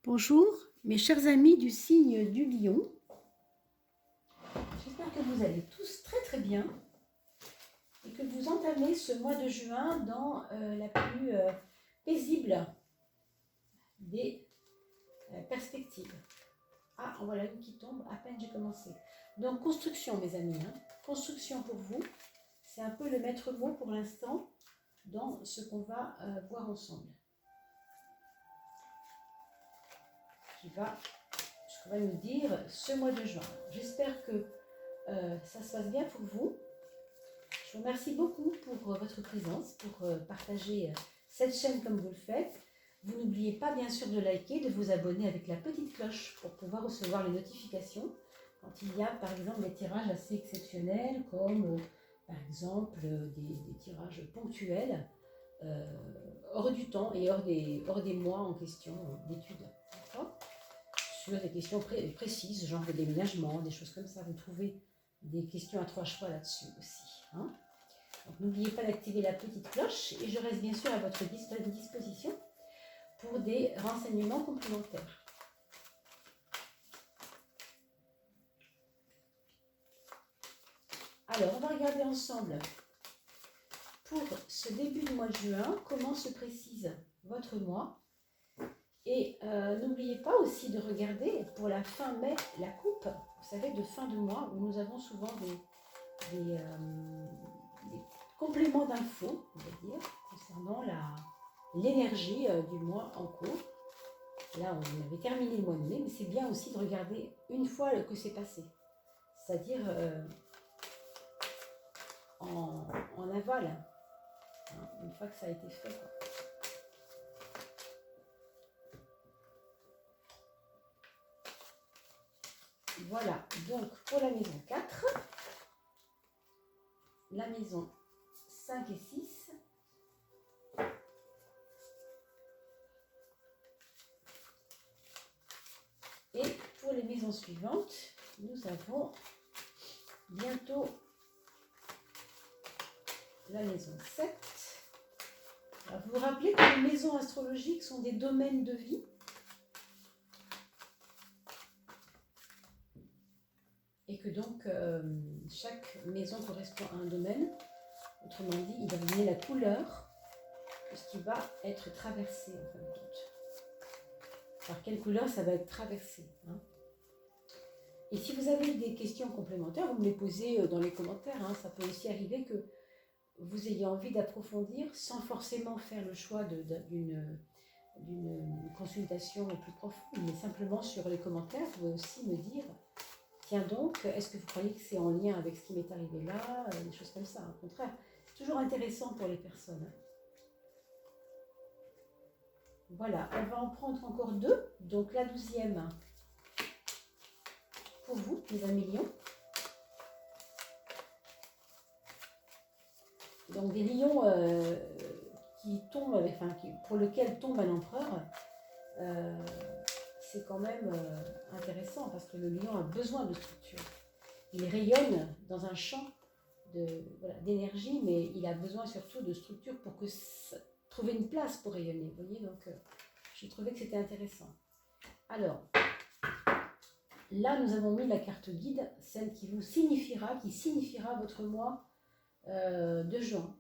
Bonjour, mes chers amis du signe du Lion. J'espère que vous allez tous très bien et que vous entamez ce mois de juin dans la plus paisible des perspectives. Ah, en voilà une qui tombe, à peine j'ai commencé. Donc, construction, mes amis. Construction pour vous, c'est un peu le maître mot pour l'instant dans ce qu'on va voir ensemble. Ce qu'on va nous dire ce mois de juin. J'espère que ça se passe bien pour vous. Je vous remercie beaucoup pour votre présence, pour partager cette chaîne comme vous le faites. Vous n'oubliez pas bien sûr de liker, de vous abonner avec la petite cloche pour pouvoir recevoir les notifications quand il y a par exemple des tirages assez exceptionnels comme par exemple des tirages ponctuels hors du temps et hors des mois en question d'études. D'accord ? Sur des questions précises, genre des déménagements, des choses comme ça. Vous trouvez des questions à 3 choix là-dessus aussi. Donc n'oubliez pas d'activer la petite cloche et je reste bien sûr à votre disposition pour des renseignements complémentaires. Alors, on va regarder ensemble pour ce début de mois de juin comment se précise votre mois. Et n'oubliez pas aussi de regarder pour la fin mai la coupe, vous savez, de fin de mois où nous avons souvent des compléments d'infos, on va dire, concernant l'énergie du mois en cours. Là, on avait terminé le mois de mai, mais c'est bien aussi de regarder une fois que c'est passé, c'est-à-dire en aval, une fois que ça a été fait, quoi. Voilà, donc pour la maison 4, la maison 5 et 6, et pour les maisons suivantes, nous avons bientôt la maison 7. Alors, vous vous rappelez que les maisons astrologiques sont des domaines de vie. Et que donc, chaque maison correspond à un domaine. Autrement dit, il va vous donner la couleur de ce qui va être traversé, en fin de compte. Par quelle couleur ça va être traversé, Et si vous avez des questions complémentaires, vous me les posez dans les commentaires. Ça peut aussi arriver que vous ayez envie d'approfondir sans forcément faire le choix d'une consultation plus profonde, mais simplement sur les commentaires, vous pouvez aussi me dire, tiens donc, est-ce que vous croyez que c'est en lien avec ce qui m'est arrivé là, des choses comme ça. Au contraire, c'est toujours intéressant pour les personnes. Voilà, on va en prendre encore 2, donc la 12e pour vous, les amis lions. Donc des lions qui tombent, pour lesquels tombe un empereur, c'est quand même intéressant parce que le lion a besoin de structure. Il rayonne dans un champ d'énergie, mais il a besoin surtout de structure pour trouver une place pour rayonner. Vous voyez, donc j'ai trouvé que c'était intéressant. Alors, là nous avons mis la carte guide, celle qui signifiera votre mois de juin.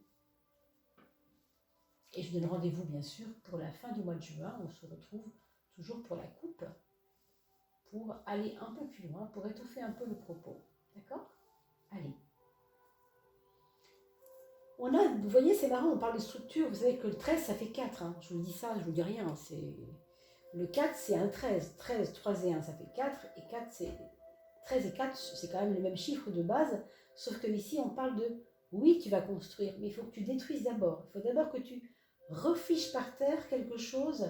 Et je donne rendez-vous bien sûr pour la fin du mois de juin. On se retrouve toujours pour la coupe, pour aller un peu plus loin, pour étoffer un peu le propos. D'accord ? Allez. Vous voyez, c'est marrant, on parle de structure. Vous savez que le 13, ça fait 4. Je vous dis ça, je vous dis rien. Le 4, c'est un 13. 13, 3 et 1, ça fait 4. Et 4, c'est 13 et 4, c'est quand même le même chiffre de base. Sauf que ici, on parle de, oui, tu vas construire, mais il faut que tu détruises d'abord. Il faut d'abord que tu refiches par terre quelque chose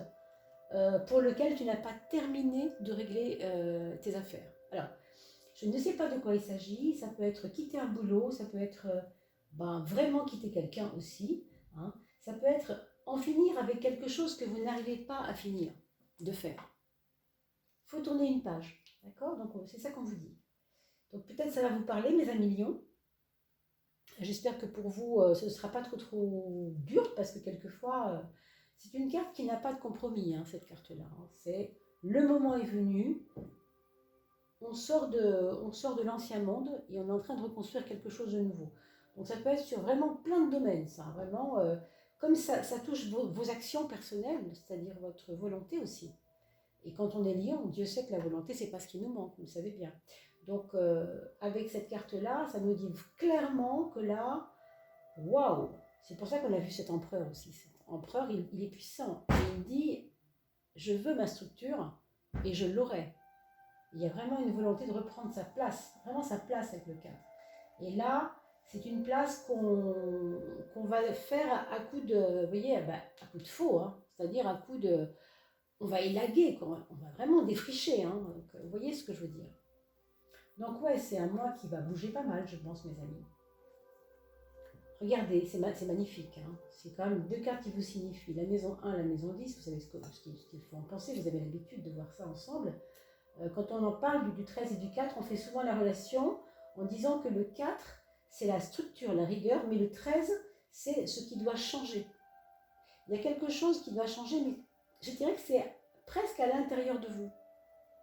pour lequel tu n'as pas terminé de régler tes affaires. Alors, je ne sais pas de quoi il s'agit. Ça peut être quitter un boulot, ça peut être vraiment quitter quelqu'un aussi. Ça peut être en finir avec quelque chose que vous n'arrivez pas à finir de faire. Il faut tourner une page, d'accord ? Donc c'est ça qu'on vous dit. Donc peut-être ça va vous parler, mes amis lions. J'espère que pour vous, ce ne sera pas trop dur, parce que quelquefois, c'est une carte qui n'a pas de compromis, cette carte-là. C'est le moment est venu, on sort de l'ancien monde et on est en train de reconstruire quelque chose de nouveau. Donc ça peut être sur vraiment plein de domaines, ça, vraiment, comme ça touche vos actions personnelles, c'est-à-dire votre volonté aussi. Et quand on est lion, Dieu sait que la volonté, c'est pas ce qui nous manque, vous le savez bien. Donc avec cette carte-là, ça nous dit clairement que là, waouh, c'est pour ça qu'on a vu cet empereur aussi. Cet empereur, il est puissant. Et il dit, je veux ma structure et je l'aurai. Il y a vraiment une volonté de reprendre sa place, vraiment sa place avec le 4. Et là, c'est une place qu'on va faire à coup de, vous voyez, à coup de faux, hein, c'est-à-dire à coup de, on va élaguer, quoi, on va vraiment défricher, hein, donc, vous voyez ce que je veux dire. Donc ouais, c'est un mois qui va bouger pas mal, je pense, mes amis. Regardez, c'est magnifique, hein. C'est quand même deux cartes qui vous signifient, la maison 1, la maison 10, vous savez ce qu'il faut en penser, vous avez l'habitude de voir ça ensemble. Quand on en parle du 13 et du 4, on fait souvent la relation en disant que le 4, c'est la structure, la rigueur, mais le 13, c'est ce qui doit changer. Il y a quelque chose qui doit changer, mais je dirais que c'est presque à l'intérieur de vous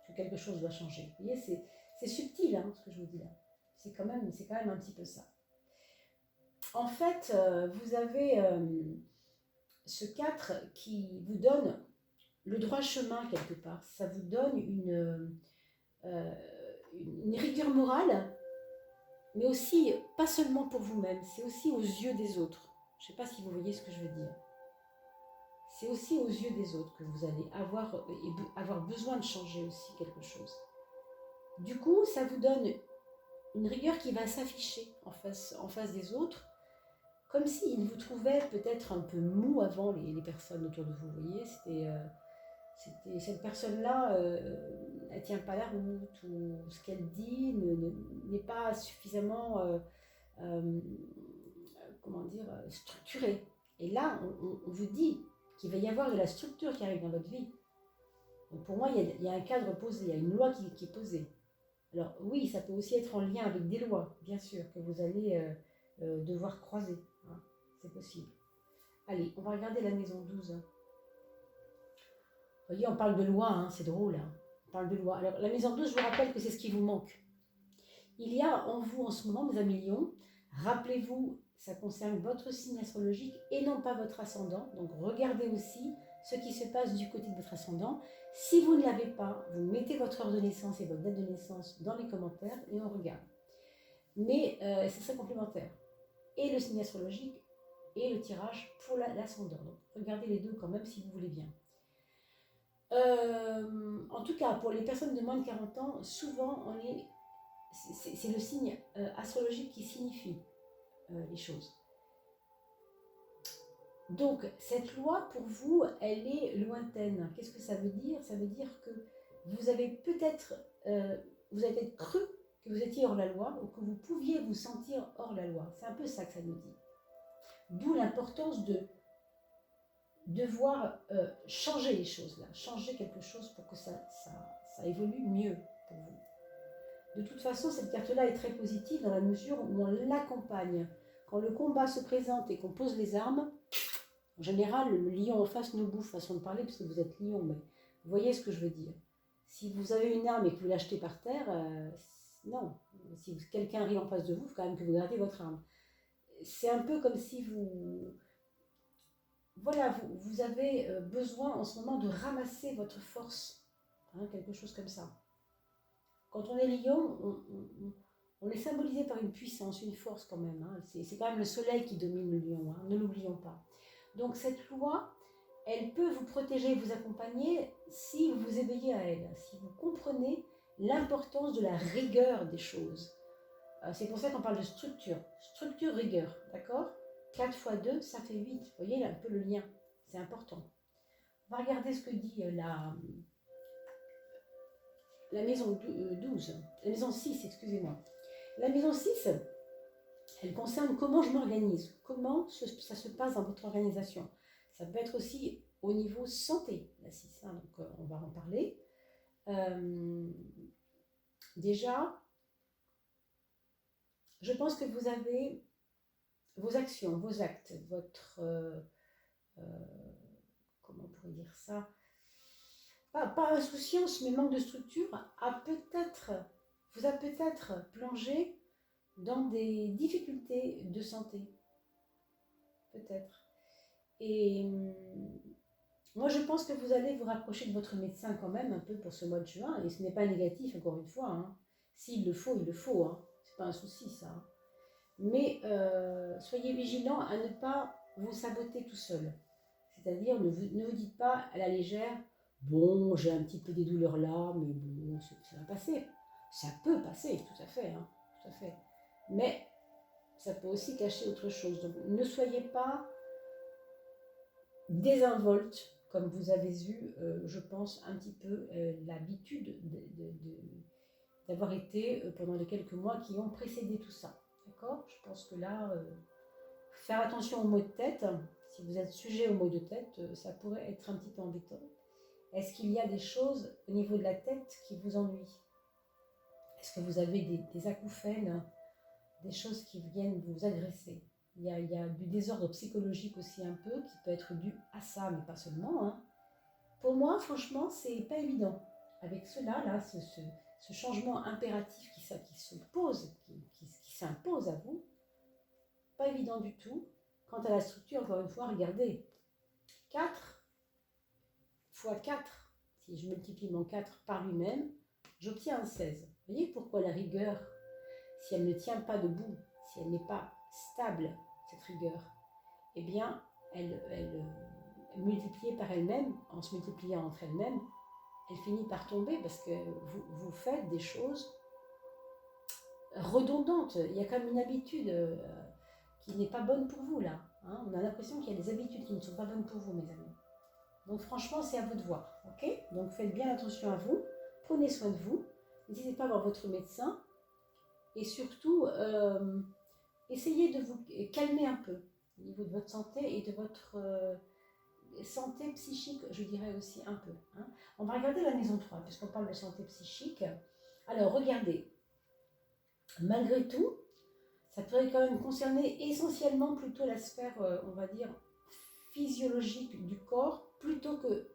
que quelque chose doit changer. Vous voyez, c'est subtil, hein, ce que je vous dis là. C'est quand même un petit peu ça. En fait, vous avez ce 4 qui vous donne le droit chemin quelque part. Ça vous donne une rigueur morale, mais aussi, pas seulement pour vous-même, c'est aussi aux yeux des autres. Je ne sais pas si vous voyez ce que je veux dire. C'est aussi aux yeux des autres que vous allez avoir besoin de changer aussi quelque chose. Du coup, ça vous donne une rigueur qui va s'afficher en face des autres, comme s'ils vous trouvaient peut-être un peu mou avant les personnes autour de vous. Vous voyez, c'était cette personne-là, elle ne tient pas la route, ou ce qu'elle dit n'est pas suffisamment, comment dire, structuré. Et là, on vous dit qu'il va y avoir de la structure qui arrive dans votre vie. Donc pour moi, il y a un cadre posé, il y a une loi qui est posée. Alors oui, ça peut aussi être en lien avec des lois, bien sûr, que vous allez devoir croiser. Hein, c'est possible. Allez, on va regarder la maison 12. Vous voyez, on parle de loi, hein, c'est drôle. Hein. On parle de loi. Alors, la maison 12, je vous rappelle que c'est ce qui vous manque. Il y a en vous, en ce moment, mes amis lions, rappelez-vous, ça concerne votre signe astrologique et non pas votre ascendant. Donc, regardez aussi ce qui se passe du côté de votre ascendant. Si vous ne l'avez pas, vous mettez votre heure de naissance et votre date de naissance dans les commentaires et on regarde. Mais ce serait complémentaire. Et le signe astrologique et le tirage pour l'ascendant. Donc, regardez les deux quand même si vous voulez bien. En tout cas, pour les personnes de moins de 40 ans, souvent, c'est le signe astrologique qui signifie les choses. Donc, cette loi, pour vous, elle est lointaine. Qu'est-ce que ça veut dire? Ça veut dire que vous avez peut-être cru que vous étiez hors la loi ou que vous pouviez vous sentir hors la loi. C'est un peu ça que ça nous dit. D'où l'importance de devoir changer les choses là, changer quelque chose pour que ça évolue mieux pour vous. De toute façon, cette carte-là est très positive dans la mesure où on l'accompagne. Quand le combat se présente et qu'on pose les armes, en général, le lion en face nous bouffe, façon de parler, parce que vous êtes lion, mais vous voyez ce que je veux dire. Si vous avez une arme et que vous l'achetez par terre, non. Si quelqu'un arrive en face de vous, il faut quand même que vous gardiez votre arme. C'est un peu comme si vous avez besoin en ce moment de ramasser votre force, hein, quelque chose comme ça. Quand on est lion, on est symbolisé par une puissance, une force quand même. Hein. C'est quand même le soleil qui domine le lion, hein, ne l'oublions pas. Donc cette loi, elle peut vous protéger, vous accompagner si vous vous éveillez à elle, si vous comprenez l'importance de la rigueur des choses. C'est pour ça qu'on parle de structure, rigueur, d'accord ? 4 x 2, ça fait 8. Vous voyez là un peu le lien, c'est important. On va regarder ce que dit la maison 12, la maison 6, excusez-moi. La maison 6, elle concerne comment je m'organise, comment ça se passe dans votre organisation. Ça peut être aussi au niveau santé, la 6, hein, donc on va en parler. Déjà, je pense que vous avez vos actions, vos actes, votre... comment on pourrait dire ça ? pas insouciance, mais manque de structure, vous a peut-être plongé dans des difficultés de santé. Peut-être. Et moi, je pense que vous allez vous rapprocher de votre médecin quand même un peu pour ce mois de juin. Et ce n'est pas négatif, encore une fois. Hein. S'il le faut, il le faut. Hein. C'est pas un souci, ça. Hein. Mais soyez vigilant à ne pas vous saboter tout seul. C'est-à-dire, ne vous dites pas à la légère, bon, j'ai un petit peu des douleurs là, mais bon, ça va passer. Ça peut passer, tout à fait. Hein, tout à fait. Mais ça peut aussi cacher autre chose. Donc, ne soyez pas désinvolte, comme vous avez eu, je pense, un petit peu l'habitude d'avoir été pendant les quelques mois qui ont précédé tout ça. D'accord? Je pense que là, faire attention aux maux de tête. Si vous êtes sujet aux maux de tête, ça pourrait être un petit peu embêtant. Est-ce qu'il y a des choses au niveau de la tête qui vous ennuient? Est-ce que vous avez des acouphènes, des choses qui viennent vous agresser? Il y a du désordre psychologique aussi un peu qui peut être dû à ça, mais pas seulement. Hein. Pour moi, franchement, c'est pas évident. Avec cela, là, ce changement impératif qui se pose, qui s'impose à vous, pas évident du tout. Quant à la structure, encore une fois, regardez. 4 fois 4, si je multiplie mon 4 par lui-même, j'obtiens un 16. Vous voyez pourquoi la rigueur, si elle ne tient pas debout, si elle n'est pas stable, cette rigueur, eh bien, elle multipliée par elle-même, en se multipliant entre elles-mêmes, elle finit par tomber parce que vous faites des choses redondantes. Il y a comme une habitude qui n'est pas bonne pour vous, là. Hein. On a l'impression qu'il y a des habitudes qui ne sont pas bonnes pour vous, mes amis. Donc, franchement, c'est à vous de voir. Ok? Donc, faites bien attention à vous. Prenez soin de vous. N'hésitez pas à voir votre médecin. Et surtout, essayez de vous calmer un peu au niveau de votre santé et de votre santé psychique, je dirais aussi un peu. Hein. On va regarder la maison 3, puisqu'on parle de santé psychique. Alors, regardez. Malgré tout, ça pourrait quand même concerner essentiellement plutôt la sphère, on va dire, physiologique du corps, plutôt que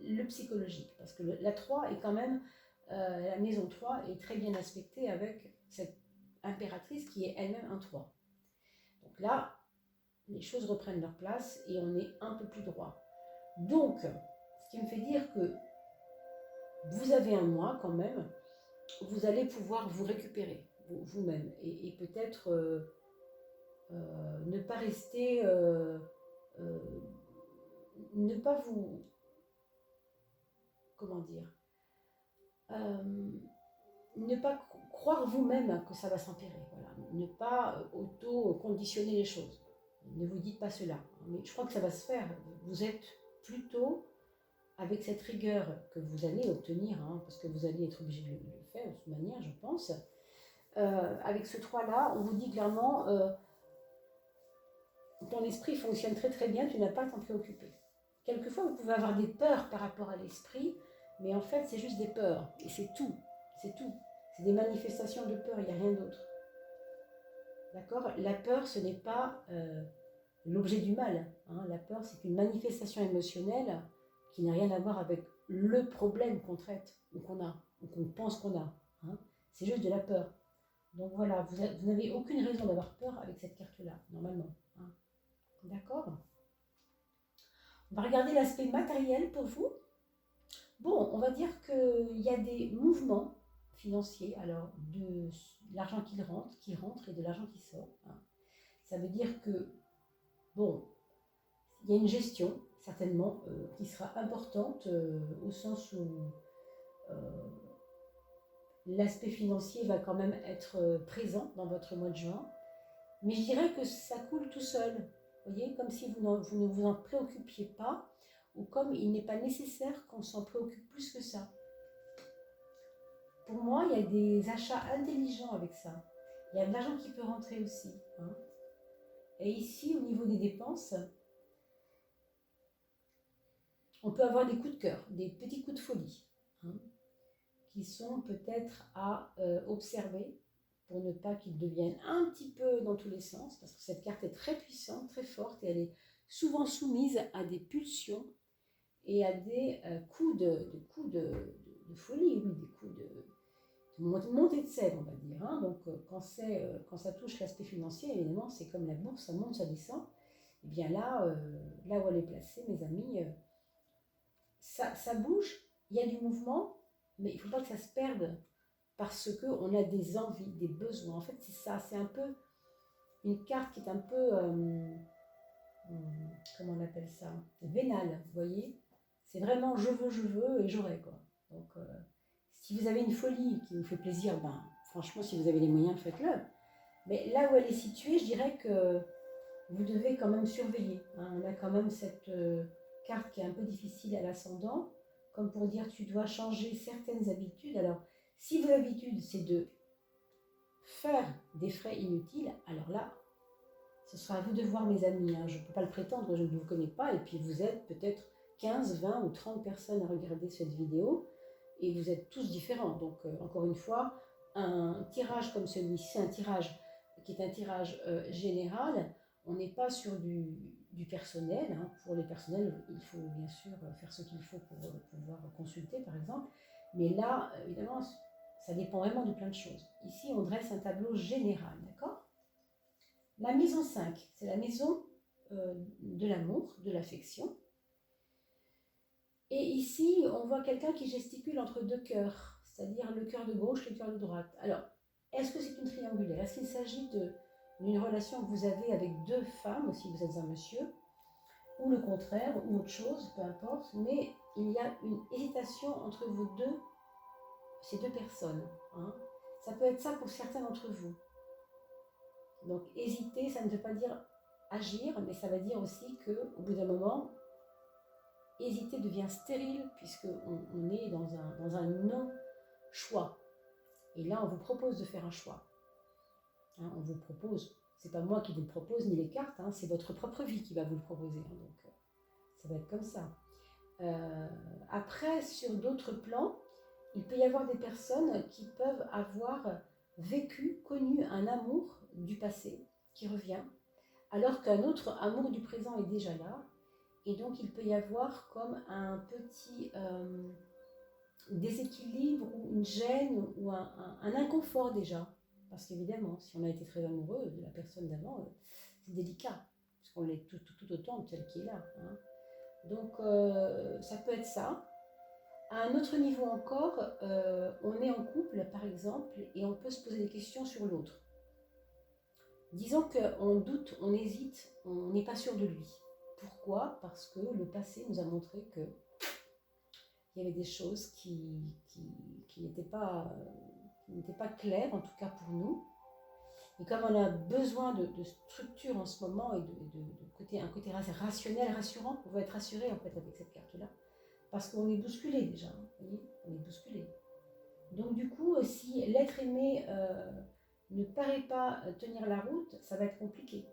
le psychologique. Parce que la 3 est quand même, la maison 3 est très bien aspectée avec cette impératrice qui est elle-même un 3. Donc là, les choses reprennent leur place et on est un peu plus droit. Donc, ce qui me fait dire que vous avez un mois quand même, vous allez pouvoir vous récupérer vous-même et peut-être ne pas rester, ne pas vous, comment dire, ne pas croire vous-même que ça va s'empirer, voilà. Ne pas auto-conditionner les choses. Ne vous dites pas cela, mais je crois que ça va se faire. Vous êtes plutôt avec cette rigueur que vous allez obtenir, hein, parce que vous allez être obligé de le faire de toute manière, je pense. Avec ce 3-là, on vous dit clairement, ton esprit fonctionne très très bien, tu n'as pas à t'en préoccuper. Quelquefois, vous pouvez avoir des peurs par rapport à l'esprit, mais en fait, c'est juste des peurs, et c'est tout, c'est tout. C'est des manifestations de peur, il n'y a rien d'autre. D'accord? La peur, ce n'est pas l'objet du mal. Hein. La peur, c'est une manifestation émotionnelle qui n'a rien à voir avec le problème qu'on traite, ou qu'on a, ou qu'on pense qu'on a. Hein. C'est juste de la peur. Donc voilà, vous n'avez aucune raison d'avoir peur avec cette carte-là, normalement. Hein. D'accord? On va regarder l'aspect matériel pour vous. Bon, on va dire qu'il y a des mouvements financiers, alors de l'argent qui rentre et de l'argent qui sort. Hein. Ça veut dire que, bon, il y a une gestion, certainement, qui sera importante au sens où l'aspect financier va quand même être présent dans votre mois de juin. Mais je dirais que ça coule tout seul. Vous voyez, comme si vous ne vous en préoccupiez pas, ou comme il n'est pas nécessaire qu'on s'en préoccupe plus que ça. Pour moi, il y a des achats intelligents avec ça. Il y a de l'argent qui peut rentrer aussi. Hein. Et ici, au niveau des dépenses, on peut avoir des coups de cœur, des petits coups de folie, hein, qui sont peut-être à observer pour ne pas qu'ils deviennent un petit peu dans tous les sens, parce que cette carte est très puissante, très forte, et elle est souvent soumise à des pulsions et à des coups de folie, oui, des coups de montée de scène, on va dire. Hein. Donc, quand ça touche l'aspect financier, évidemment, c'est comme la bourse, ça monte, ça descend. Et bien là, là où elle est placée, mes amis, ça bouge, il y a du mouvement, mais il ne faut pas que ça se perde parce qu'on a des envies, des besoins. En fait, c'est ça, c'est un peu une carte qui est un peu, comment on appelle ça, vénale, vous voyez. C'est vraiment je veux et j'aurai, quoi. Donc, si vous avez une folie qui vous fait plaisir, ben, franchement, si vous avez les moyens, faites-le. Mais là où elle est située, je dirais que vous devez quand même surveiller. Hein. On a quand même cette carte qui est un peu difficile à l'ascendant, comme pour dire tu dois changer certaines habitudes. Alors, si vos habitudes, c'est de faire des frais inutiles, alors là, ce sera à vous de voir, mes amis. Hein. Je ne peux pas le prétendre, je ne vous connais pas. Et puis, vous êtes peut-être 15, 20 ou 30 personnes à regarder cette vidéo. Et vous êtes tous différents. Donc, encore une fois, un tirage comme celui-ci, c'est un tirage qui est un tirage général. On n'est pas sur du personnel. Hein. Pour les personnels, il faut bien sûr faire ce qu'il faut pour pouvoir consulter, par exemple. Mais là, évidemment, ça dépend vraiment de plein de choses. Ici, on dresse un tableau général, d'accord ? La maison 5, c'est la maison de l'amour, de l'affection. Et ici, on voit quelqu'un qui gesticule entre deux cœurs, c'est-à-dire le cœur de gauche et le cœur de droite. Alors, est-ce que c'est une triangulaire? Est-ce qu'il s'agit d'une relation que vous avez avec deux femmes, si vous êtes un monsieur, ou le contraire, ou autre chose, peu importe, mais il y a une hésitation entre ces deux personnes. Hein. Ça peut être ça pour certains d'entre vous. Donc, hésiter, ça ne veut pas dire agir, mais ça veut dire aussi qu'au bout d'un moment, hésiter devient stérile puisqu'on est dans un non-choix. Et là, on vous propose de faire un choix. Hein, on vous propose, c'est pas moi qui vous le propose, ni les cartes, hein, c'est votre propre vie qui va vous le proposer. Hein, donc, ça va être comme ça. Après, sur d'autres plans, il peut y avoir des personnes qui peuvent avoir vécu, connu un amour du passé qui revient, alors qu'un autre amour du présent est déjà là. Et donc, il peut y avoir comme un petit déséquilibre ou une gêne ou un inconfort déjà. Parce qu'évidemment, si on a été très amoureux de la personne d'avant, c'est délicat, parce qu'on l'est tout autant de celle qui est là. Hein. Donc, ça peut être ça. À un autre niveau encore, on est en couple, par exemple, et on peut se poser des questions sur l'autre. Disons qu'on doute, on hésite, on n'est pas sûr de lui. Pourquoi ? Parce que le passé nous a montré qu'il y avait des choses qui n'étaient pas claires, en tout cas pour nous. Et comme on a besoin de structure en ce moment et un côté rationnel, rassurant, on va être rassuré en fait avec cette carte-là. Parce qu'on est bousculé déjà, vous voyez, on est bousculé. Donc du coup, si l'être aimé ne paraît pas tenir la route, ça va être compliqué.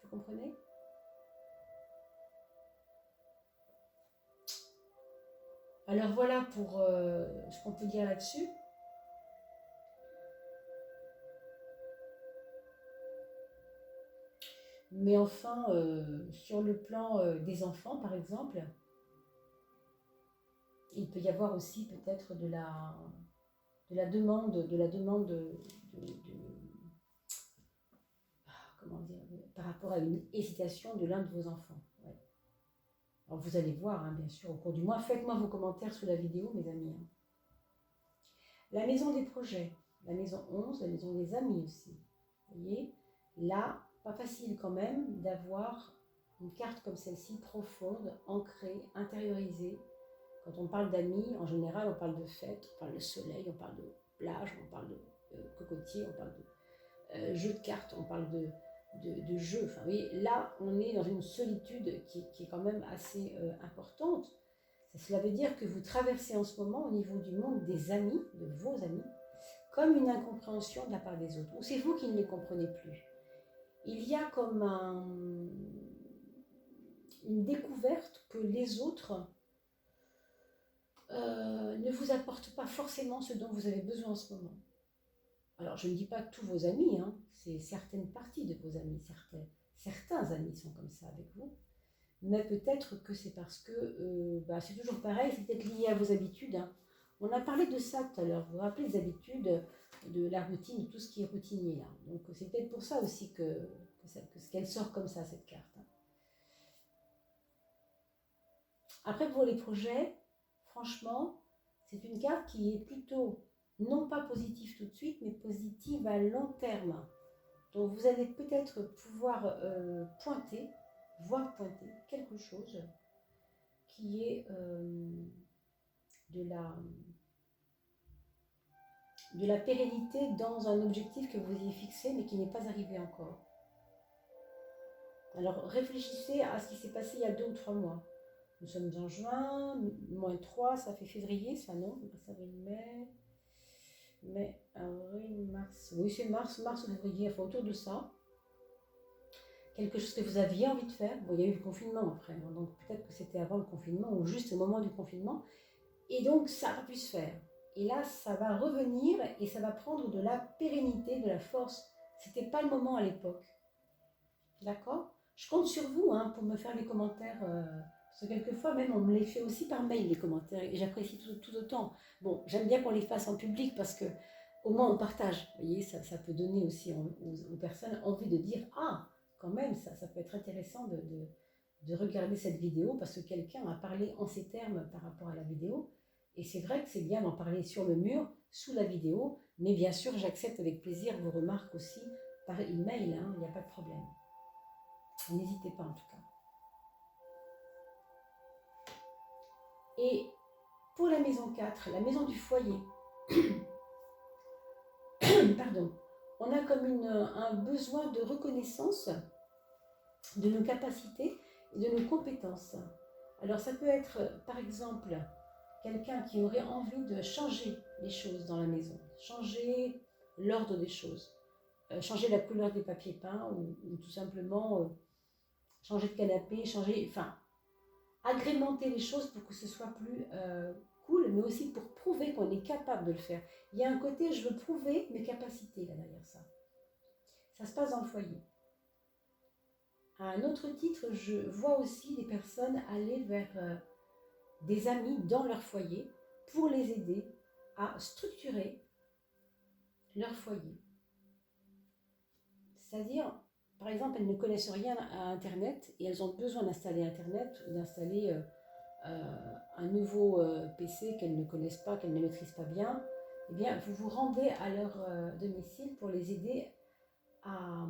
Vous comprenez ? Alors voilà pour ce qu'on peut dire là-dessus. Mais enfin, sur le plan des enfants, par exemple, il peut y avoir aussi peut-être de la demande comment dire, par rapport à une hésitation de l'un de vos enfants. Ouais. Alors vous allez voir, hein, bien sûr, au cours du mois. Faites-moi vos commentaires sous la vidéo, mes amis. Hein. La maison des projets, la maison 11, la maison des amis aussi. Vous voyez, là, pas facile quand même d'avoir une carte comme celle-ci, profonde, ancrée, intériorisée. Quand on parle d'amis, en général, on parle de fête, on parle de soleil, on parle de plage, on parle de cocotier, on parle de jeu de cartes, on parle de jeu. Enfin, vous voyez, là, on est dans une solitude qui est quand même assez importante. Cela veut dire que vous traversez en ce moment, au niveau du monde des amis, de vos amis, comme une incompréhension de la part des autres. Ou c'est vous qui ne les comprenez plus. Il y a comme une découverte que les autres ne vous apportent pas forcément ce dont vous avez besoin en ce moment. Alors, je ne dis pas tous vos amis, hein, c'est certaines parties de vos amis, certains amis sont comme ça avec vous, mais peut-être que c'est parce que c'est toujours pareil, c'est peut-être lié à vos habitudes. Hein. On a parlé de ça tout à l'heure, vous vous rappelez les habitudes, de la routine, de tout ce qui est routinier là. Donc c'est peut-être pour ça aussi qu'elle sort comme ça, cette carte. Hein. Après, pour les projets, franchement, c'est une carte qui est plutôt non pas positive tout de suite, mais positive à long terme. Donc vous allez peut-être pouvoir voir pointer quelque chose qui est de la pérennité dans un objectif que vous ayez fixé mais qui n'est pas arrivé encore. Alors réfléchissez à ce qui s'est passé il y a 2 ou 3 mois. Nous sommes en juin, -3, ça fait février, ça non, ça fait mai, avril, mars. Oui, c'est mars ou février, enfin autour de ça. Quelque chose que vous aviez envie de faire. Bon, il y a eu le confinement après, hein, donc peut-être que c'était avant le confinement ou juste au moment du confinement. Et donc, ça a pu se faire. Et là, ça va revenir et ça va prendre de la pérennité, de la force. C'était pas le moment à l'époque. D'accord? Je compte sur vous hein, pour me faire les commentaires. Parce que quelquefois, même, on me les fait aussi par mail, les commentaires. Et j'apprécie tout autant. Bon, j'aime bien qu'on les fasse en public parce que au moins on partage. Vous voyez, ça peut donner aussi aux personnes envie de dire « Ah, quand même, ça peut être intéressant de regarder cette vidéo parce que quelqu'un a parlé en ces termes par rapport à la vidéo. Et c'est vrai que c'est bien d'en parler sur le mur, sous la vidéo, mais bien sûr, j'accepte avec plaisir vos remarques aussi par email, hein, il n'y a pas de problème. N'hésitez pas en tout cas. Et pour la maison 4, la maison du foyer, pardon, on a comme un besoin de reconnaissance de nos capacités et de nos compétences. Alors ça peut être par exemple quelqu'un qui aurait envie de changer les choses dans la maison, changer l'ordre des choses, changer la couleur des papiers peints ou tout simplement changer de canapé, agrémenter les choses pour que ce soit plus cool, mais aussi pour prouver qu'on est capable de le faire. Il y a un côté, je veux prouver mes capacités là derrière ça. Ça se passe dans le foyer. À un autre titre, je vois aussi des personnes aller vers des amis dans leur foyer pour les aider à structurer leur foyer. C'est-à-dire, par exemple, elles ne connaissent rien à Internet et elles ont besoin d'installer Internet ou d'installer un nouveau PC qu'elles ne connaissent pas, qu'elles ne maîtrisent pas bien. Eh bien, vous vous rendez à leur domicile pour les aider à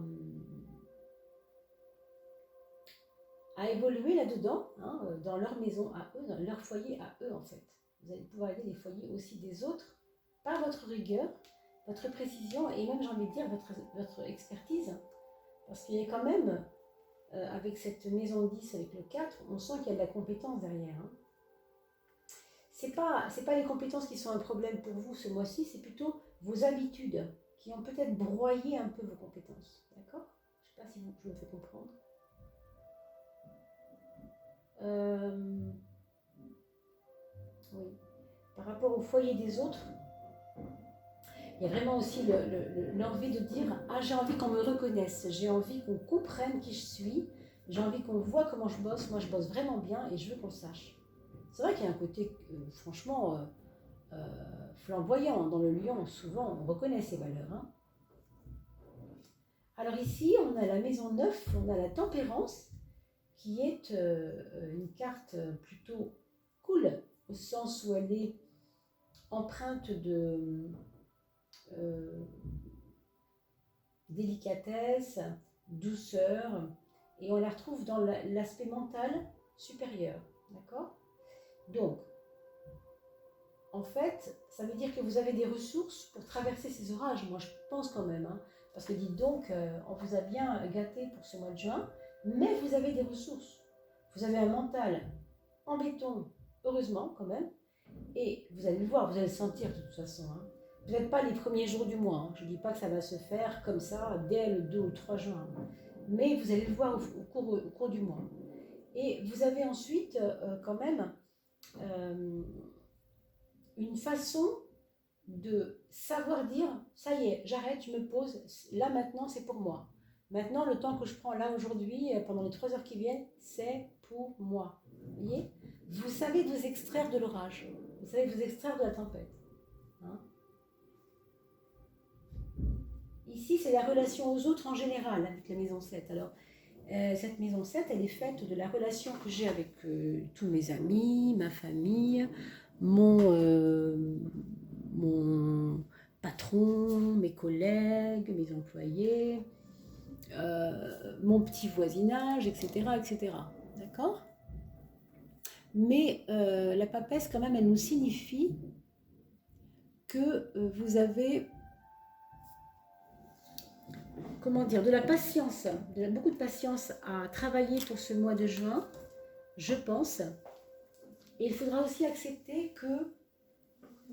évoluer là-dedans, hein, dans leur maison à eux, dans leur foyer à eux en fait. Vous allez pouvoir aider les foyers aussi des autres par votre rigueur, votre précision et même j'ai envie de dire votre expertise. Parce qu'il y a quand même, avec cette maison 10, avec le 4, on sent qu'il y a de la compétence derrière. Hein. C'est pas les compétences qui sont un problème pour vous ce mois-ci, c'est plutôt vos habitudes qui ont peut-être broyé un peu vos compétences. D'accord? Je ne sais pas si je me fais comprendre. Oui. Par rapport au foyer des autres, il y a vraiment aussi l'envie de dire « Ah, j'ai envie qu'on me reconnaisse, j'ai envie qu'on comprenne qui je suis, j'ai envie qu'on voit comment je bosse, moi je bosse vraiment bien et je veux qu'on le sache. » C'est vrai qu'il y a un côté, franchement, flamboyant. Dans le lion, souvent, on reconnaît ces valeurs. Hein. Alors ici, on a la maison 9, on a la tempérance, qui est une carte plutôt cool, au sens où elle est empreinte de délicatesse, douceur, et on la retrouve dans l'aspect mental supérieur. D'accord ? Donc, en fait, ça veut dire que vous avez des ressources pour traverser ces orages. Moi, je pense quand même. Hein, parce que dites donc, on vous a bien gâté pour ce mois de juin, mais vous avez des ressources. Vous avez un mental en béton, heureusement quand même, et vous allez le voir, vous allez le sentir de toute façon. Hein. Vous n'êtes pas les premiers jours du mois. Hein. Je ne dis pas que ça va se faire comme ça dès le 2 ou 3 juin. Mais vous allez le voir au cours du mois. Et vous avez ensuite quand même une façon de savoir dire, ça y est, j'arrête, je me pose, là maintenant c'est pour moi. Maintenant, le temps que je prends là aujourd'hui, pendant les 3 heures qui viennent, c'est pour moi. Vous voyez? Vous savez vous extraire de l'orage. Vous savez vous extraire de la tempête. Hein? Ici, c'est la relation aux autres en général avec la maison 7. Alors, cette maison 7, elle est faite de la relation que j'ai avec tous mes amis, ma famille, mon patron, mes collègues, mes employés, mon petit voisinage, etc. etc. D'accord? Mais la papesse, quand même, elle nous signifie que vous avez, comment dire, de la patience, beaucoup de patience à travailler pour ce mois de juin, je pense. Et il faudra aussi accepter que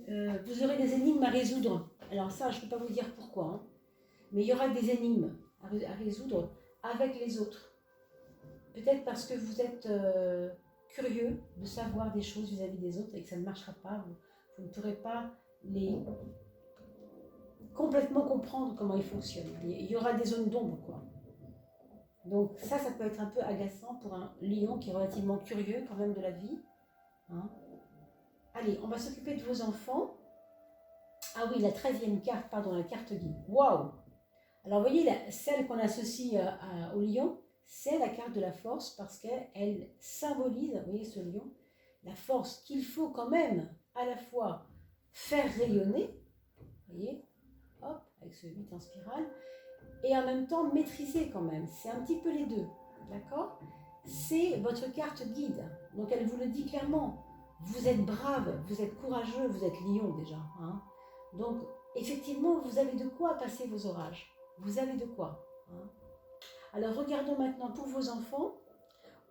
vous aurez des énigmes à résoudre. Alors ça, je ne peux pas vous dire pourquoi, hein, mais il y aura des énigmes à résoudre avec les autres. Peut-être parce que vous êtes curieux de savoir des choses vis-à-vis des autres et que ça ne marchera pas. Vous ne pourrez pas les complètement comprendre comment ils fonctionnent. Il y aura des zones d'ombre, quoi. Donc ça peut être un peu agaçant pour un lion qui est relativement curieux quand même de la vie. Hein. Allez, on va s'occuper de vos enfants. Ah oui, la 13e carte, pardon, la carte guide. Waouh! Alors, vous voyez, celle qu'on associe au lion, c'est la carte de la force parce qu'elle symbolise, vous voyez ce lion, la force qu'il faut quand même à la fois faire rayonner, vous voyez, hop, avec ce 8 en spirale, et en même temps maîtriser quand même. C'est un petit peu les deux, d'accord? C'est votre carte guide, donc elle vous le dit clairement. Vous êtes brave, vous êtes courageux, vous êtes lion déjà. Hein? Donc, effectivement, vous avez de quoi passer vos orages. Vous avez de quoi. Hein? Alors, regardons maintenant pour vos enfants.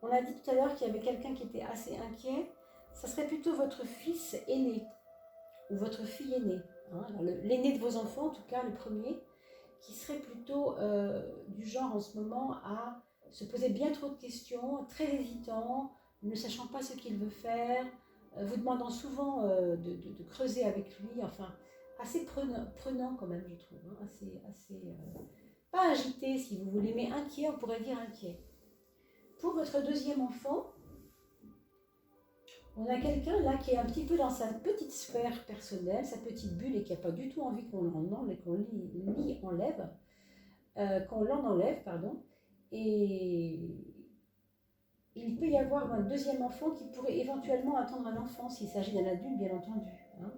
On a dit tout à l'heure qu'il y avait quelqu'un qui était assez inquiet. Ça serait plutôt votre fils aîné ou votre fille aînée. Hein? L'aîné de vos enfants, en tout cas le premier, qui serait plutôt du genre en ce moment à se poser bien trop de questions, très hésitant, ne sachant pas ce qu'il veut faire, vous demandant souvent de creuser avec lui, enfin, assez prenant quand même, je trouve, hein, assez pas agité si vous voulez, mais inquiet, on pourrait dire inquiet. Pour votre deuxième enfant, on a quelqu'un là qui est un petit peu dans sa petite sphère personnelle, sa petite bulle, et qui n'a pas du tout envie qu'on l'en enlève, pardon, et il peut y avoir un deuxième enfant qui pourrait éventuellement attendre un enfant s'il s'agit d'un adulte, bien entendu. Hein.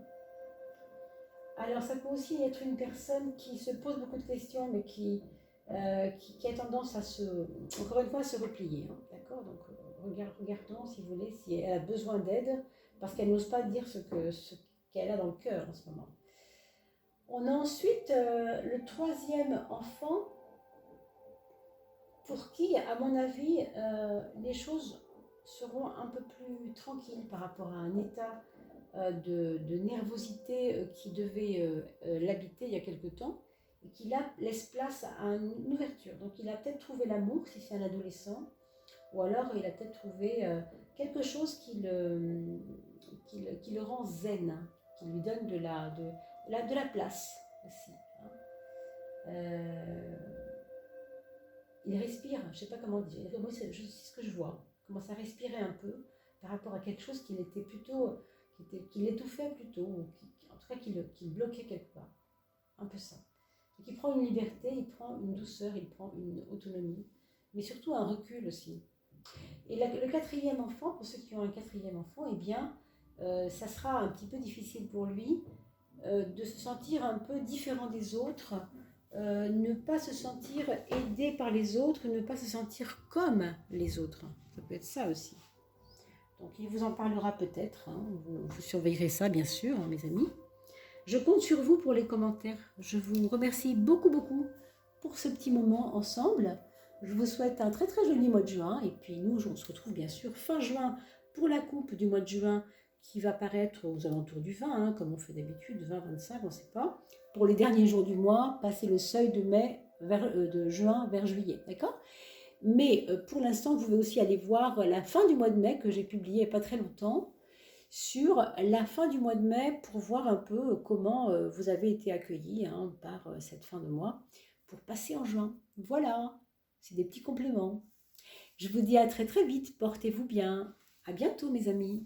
Alors, ça peut aussi être une personne qui se pose beaucoup de questions, mais qui a tendance à encore une fois, à se replier. Hein, d'accord? Donc, regardons, si vous voulez, si elle a besoin d'aide, parce qu'elle n'ose pas dire ce qu'elle a dans le cœur en ce moment. On a ensuite le troisième enfant, pour qui, à mon avis, les choses seront un peu plus tranquilles par rapport à un état de nervosité qui devait l'habiter il y a quelque temps, et qui là laisse place à une ouverture. Donc il a peut-être trouvé l'amour si c'est un adolescent, ou alors il a peut-être trouvé quelque chose qui le rend zen, qui lui donne de la place aussi. Hein. Il respire, je ne sais pas comment dire, moi c'est ce que je vois, il commence à respirer un peu par rapport à quelque chose qui l'étouffait plutôt, en tout cas qui le bloquait quelque part, un peu ça. Donc il prend une liberté, il prend une douceur, il prend une autonomie, mais surtout un recul aussi. Et le quatrième enfant, pour ceux qui ont un quatrième enfant, eh bien, ça sera un petit peu difficile pour lui de se sentir un peu différent des autres, ne pas se sentir aidé par les autres, ne pas se sentir comme les autres. Ça peut être ça aussi. Donc il vous en parlera peut-être, hein. Vous surveillerez ça bien sûr, hein, mes amis. Je compte sur vous pour les commentaires. Je vous remercie beaucoup pour ce petit moment ensemble. Je vous souhaite un très très joli mois de juin, et puis nous on se retrouve bien sûr fin juin pour la coupe du mois de juin qui va paraître aux alentours du 20, hein, comme on fait d'habitude, 20-25, on ne sait pas. Pour les derniers jours du mois, passer le seuil de juin vers juillet, d'accord? Mais pour l'instant, vous pouvez aussi aller voir la fin du mois de mai que j'ai publié il n'y a pas très longtemps, sur la fin du mois de mai pour voir un peu comment vous avez été accueillis hein, par cette fin de mois pour passer en juin. Voilà, c'est des petits compléments. Je vous dis à très très vite, portez-vous bien. À bientôt mes amis.